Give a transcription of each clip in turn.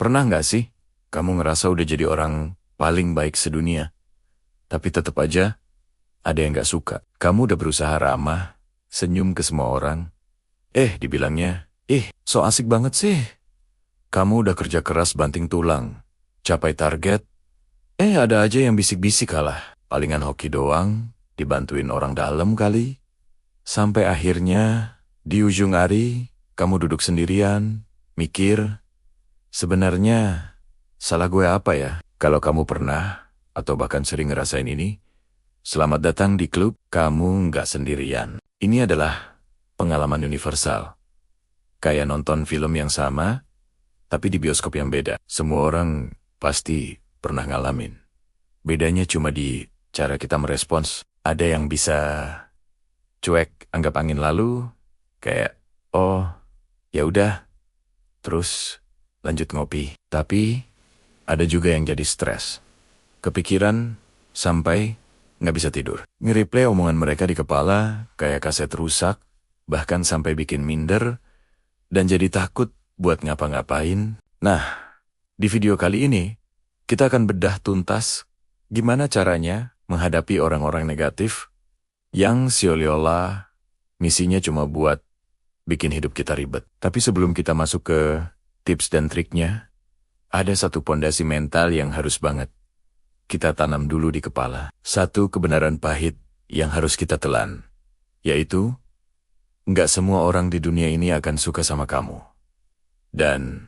Pernah nggak sih kamu ngerasa udah jadi orang paling baik sedunia, tapi tetap aja ada yang nggak suka? Kamu udah berusaha ramah, senyum ke semua orang. Dibilangnya, so asik banget sih. Kamu udah kerja keras banting tulang, capai target. Ada aja yang bisik-bisik kalah. Palingan hoki doang, dibantuin orang dalam kali. Sampai akhirnya, di ujung hari, kamu duduk sendirian, mikir, sebenarnya salah gue apa ya? Kalau kamu pernah, atau bahkan sering ngerasain ini, selamat datang di klub, kamu nggak sendirian. Ini adalah pengalaman universal. Kayak nonton film yang sama, tapi di bioskop yang beda. Semua orang pasti pernah ngalamin. Bedanya cuma di cara kita merespons. Ada yang bisa cuek, anggap angin lalu, kayak, oh, ya udah, terus lanjut ngopi. Tapi ada juga yang jadi stres, kepikiran, sampai nggak bisa tidur. Nge-replay omongan mereka di kepala, kayak kaset rusak, bahkan sampai bikin minder, dan jadi takut buat ngapa-ngapain. Nah, di video kali ini, kita akan bedah tuntas gimana caranya menghadapi orang-orang negatif yang seolah-olah misinya cuma buat bikin hidup kita ribet. Tapi sebelum kita masuk ke tips dan triknya, ada satu pondasi mental yang harus banget kita tanam dulu di kepala. Satu kebenaran pahit yang harus kita telan, yaitu nggak semua orang di dunia ini akan suka sama kamu. Dan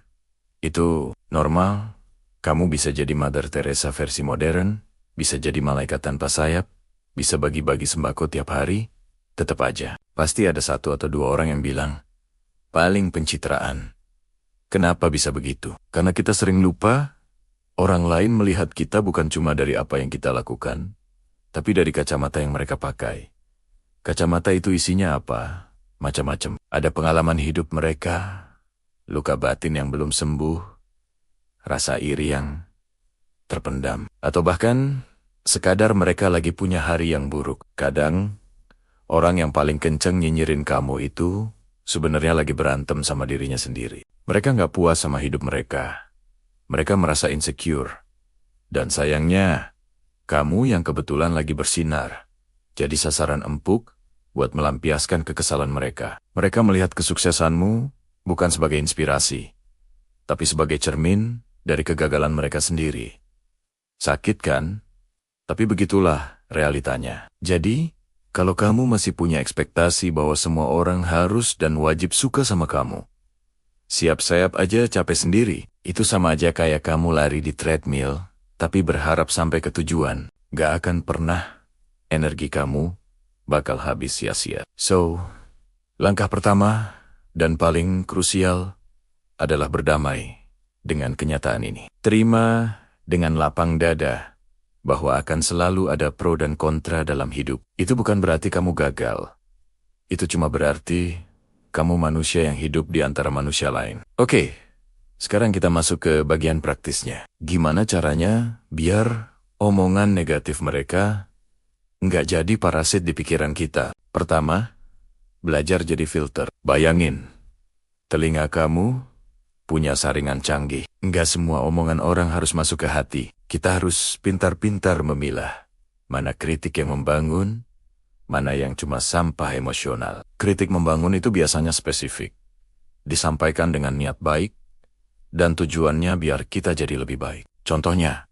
itu normal. Kamu bisa jadi Mother Teresa versi modern, bisa jadi malaikat tanpa sayap, bisa bagi-bagi sembako tiap hari. Tetap aja, pasti ada satu atau dua orang yang bilang, paling pencitraan. Kenapa bisa begitu? Karena kita sering lupa, orang lain melihat kita bukan cuma dari apa yang kita lakukan, tapi dari kacamata yang mereka pakai. Kacamata itu isinya apa? Macam-macam. Ada pengalaman hidup mereka, luka batin yang belum sembuh, rasa iri yang terpendam, atau bahkan sekadar mereka lagi punya hari yang buruk. Kadang, orang yang paling kenceng nyinyirin kamu itu sebenarnya lagi berantem sama dirinya sendiri. Mereka nggak puas sama hidup mereka. Mereka merasa insecure. Dan sayangnya, kamu yang kebetulan lagi bersinar, jadi sasaran empuk buat melampiaskan kekesalan mereka. Mereka melihat kesuksesanmu bukan sebagai inspirasi, tapi sebagai cermin dari kegagalan mereka sendiri. Sakit kan? Tapi begitulah realitanya. Jadi, kalau kamu masih punya ekspektasi bahwa semua orang harus dan wajib suka sama kamu, siap-siap aja capek sendiri. Itu sama aja kayak kamu lari di treadmill, tapi berharap sampai ke tujuan. Gak akan pernah energi kamu bakal habis sia-sia. So, langkah pertama dan paling krusial adalah berdamai dengan kenyataan ini. Terima dengan lapang dada bahwa akan selalu ada pro dan kontra dalam hidup. Itu bukan berarti kamu gagal. Itu cuma berarti kamu manusia yang hidup di antara manusia lain. Oke, sekarang kita masuk ke bagian praktisnya. Gimana caranya biar omongan negatif mereka nggak jadi parasit di pikiran kita? Pertama, belajar jadi filter. Bayangin, telinga kamu punya saringan canggih. Nggak semua omongan orang harus masuk ke hati. Kita harus pintar-pintar memilah mana kritik yang membangun, mana yang cuma sampah emosional. Kritik membangun itu biasanya spesifik, disampaikan dengan niat baik, dan tujuannya biar kita jadi lebih baik. Contohnya,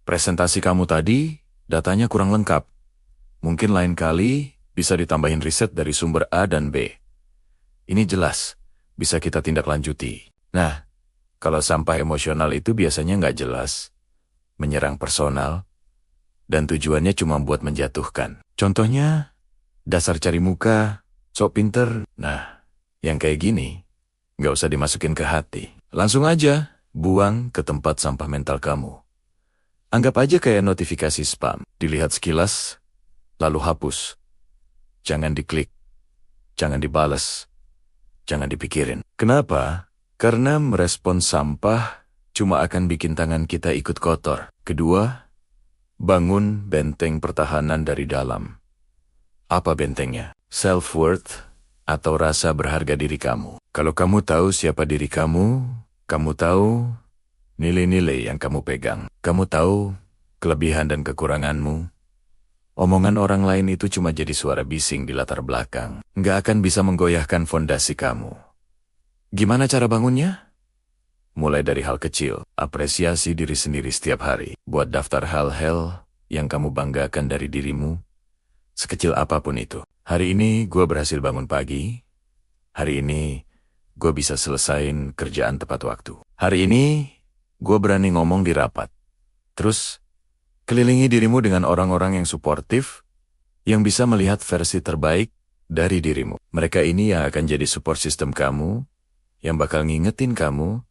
presentasi kamu tadi, datanya kurang lengkap. Mungkin lain kali bisa ditambahin riset dari sumber A dan B. Ini jelas, bisa kita tindak lanjuti. Nah, kalau sampah emosional itu biasanya nggak jelas, menyerang personal, dan tujuannya cuma buat menjatuhkan. Contohnya, dasar cari muka, sok pinter. Nah, yang kayak gini, nggak usah dimasukin ke hati. Langsung aja, buang ke tempat sampah mental kamu. Anggap aja kayak notifikasi spam. Dilihat sekilas, lalu hapus. Jangan diklik, jangan dibales, jangan dipikirin. Kenapa? Karena merespons sampah cuma akan bikin tangan kita ikut kotor. Kedua, bangun benteng pertahanan dari dalam. Apa bentengnya? Self-worth atau rasa berharga diri kamu. Kalau kamu tahu siapa diri kamu tahu nilai-nilai yang kamu pegang. Kamu tahu kelebihan dan kekuranganmu. Omongan orang lain itu cuma jadi suara bising di latar belakang. Nggak akan bisa menggoyahkan fondasi kamu. Gimana cara bangunnya? Mulai dari hal kecil, apresiasi diri sendiri setiap hari. Buat daftar hal-hal yang kamu banggakan dari dirimu, sekecil apapun itu. Hari ini gue berhasil bangun pagi. Hari ini gue bisa selesain kerjaan tepat waktu. Hari ini gue berani ngomong di rapat. Terus, kelilingi dirimu dengan orang-orang yang suportif, yang bisa melihat versi terbaik dari dirimu. Mereka ini yang akan jadi support system kamu, yang bakal ngingetin kamu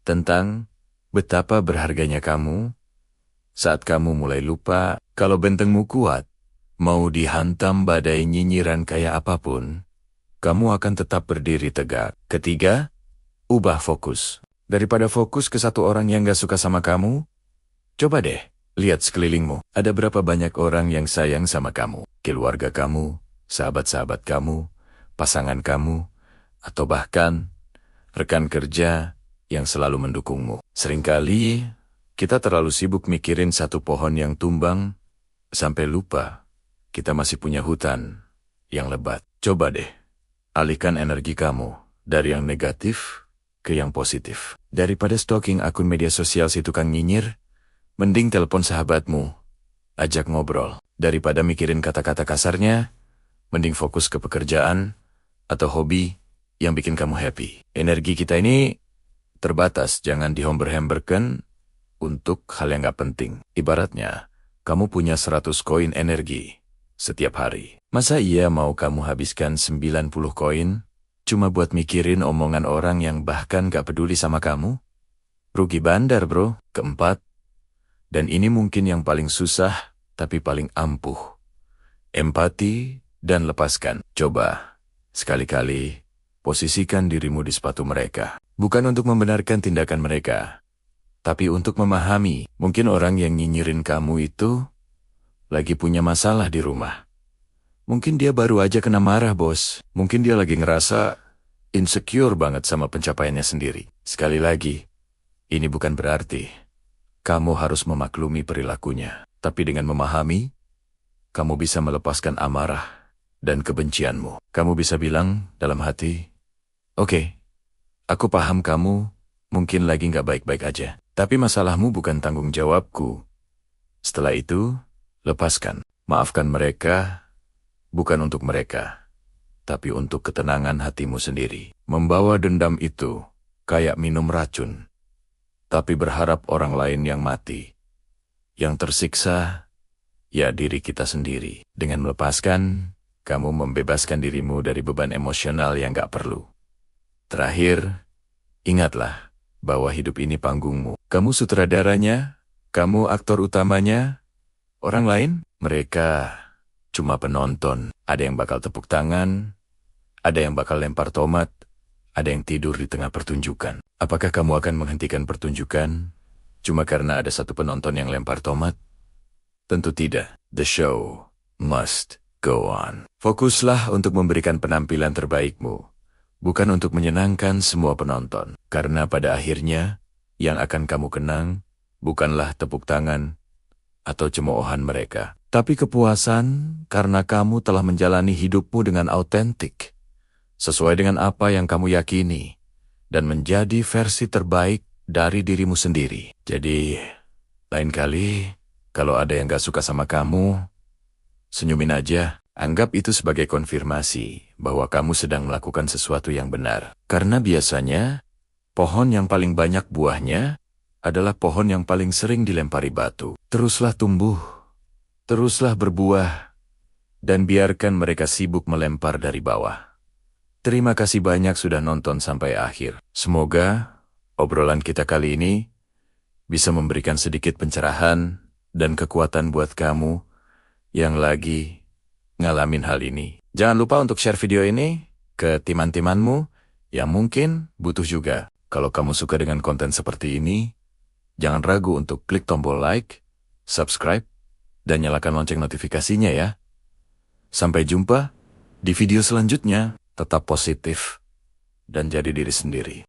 tentang betapa berharganya kamu saat kamu mulai lupa kalau bentengmu kuat. Mau dihantam badai nyinyiran kayak apapun, kamu akan tetap berdiri tegak. Ketiga, ubah fokus. Daripada fokus ke satu orang yang gak suka sama kamu, coba deh lihat sekelilingmu. Ada berapa banyak orang yang sayang sama kamu? Keluarga kamu, sahabat-sahabat kamu, pasangan kamu, atau bahkan rekan kerja yang selalu mendukungmu. Seringkali kita terlalu sibuk mikirin satu pohon yang tumbang sampai lupa kita masih punya hutan yang lebat. Coba deh alihkan energi kamu dari yang negatif ke yang positif. Daripada stalking akun media sosial si tukang nyinyir, mending telepon sahabatmu, ajak ngobrol. Daripada mikirin kata-kata kasarnya, mending fokus ke pekerjaan atau hobi yang bikin kamu happy. Energi kita ini terbatas, jangan dihomber-hemberkan untuk hal yang gak penting. Ibaratnya, kamu punya 100 koin energi setiap hari. Masa iya mau kamu habiskan 90 koin cuma buat mikirin omongan orang yang bahkan gak peduli sama kamu? Rugi bandar, bro. Keempat, dan ini mungkin yang paling susah tapi paling ampuh. Empati dan lepaskan. Coba sekali-kali posisikan dirimu di sepatu mereka. Bukan untuk membenarkan tindakan mereka, tapi untuk memahami. Mungkin orang yang nyinyirin kamu itu lagi punya masalah di rumah. Mungkin dia baru aja kena marah, bos. Mungkin dia lagi ngerasa insecure banget sama pencapaiannya sendiri. Sekali lagi, ini bukan berarti kamu harus memaklumi perilakunya. Tapi dengan memahami, kamu bisa melepaskan amarah dan kebencianmu. Kamu bisa bilang dalam hati, "Oke, aku paham kamu mungkin lagi nggak baik-baik aja. Tapi masalahmu bukan tanggung jawabku." Setelah itu, lepaskan. Maafkan mereka, bukan untuk mereka, tapi untuk ketenangan hatimu sendiri. Membawa dendam itu kayak minum racun, tapi berharap orang lain yang mati. Yang tersiksa, ya diri kita sendiri. Dengan melepaskan, kamu membebaskan dirimu dari beban emosional yang gak perlu. Terakhir, ingatlah bahwa hidup ini panggungmu. Kamu sutradaranya, kamu aktor utamanya. Orang lain, mereka cuma penonton. Ada yang bakal tepuk tangan, ada yang bakal lempar tomat, ada yang tidur di tengah pertunjukan. Apakah kamu akan menghentikan pertunjukan cuma karena ada satu penonton yang lempar tomat? Tentu tidak. The show must go on. Fokuslah untuk memberikan penampilan terbaikmu, bukan untuk menyenangkan semua penonton. Karena pada akhirnya, yang akan kamu kenang bukanlah tepuk tangan atau cemoohan mereka, tapi kepuasan karena kamu telah menjalani hidupmu dengan autentik, sesuai dengan apa yang kamu yakini, dan menjadi versi terbaik dari dirimu sendiri. Jadi, lain kali, kalau ada yang gak suka sama kamu, senyumin aja. Anggap itu sebagai konfirmasi bahwa kamu sedang melakukan sesuatu yang benar. Karena biasanya, pohon yang paling banyak buahnya adalah pohon yang paling sering dilempari batu. Teruslah tumbuh, teruslah berbuah, dan biarkan mereka sibuk melempar dari bawah. Terima kasih banyak sudah nonton sampai akhir. Semoga obrolan kita kali ini bisa memberikan sedikit pencerahan dan kekuatan buat kamu yang lagi ngalamin hal ini. Jangan lupa untuk share video ini ke teman-temanmu yang mungkin butuh juga. Kalau kamu suka dengan konten seperti ini, jangan ragu untuk klik tombol like, subscribe, dan nyalakan lonceng notifikasinya ya. Sampai jumpa di video selanjutnya. Tetap positif dan jadi diri sendiri.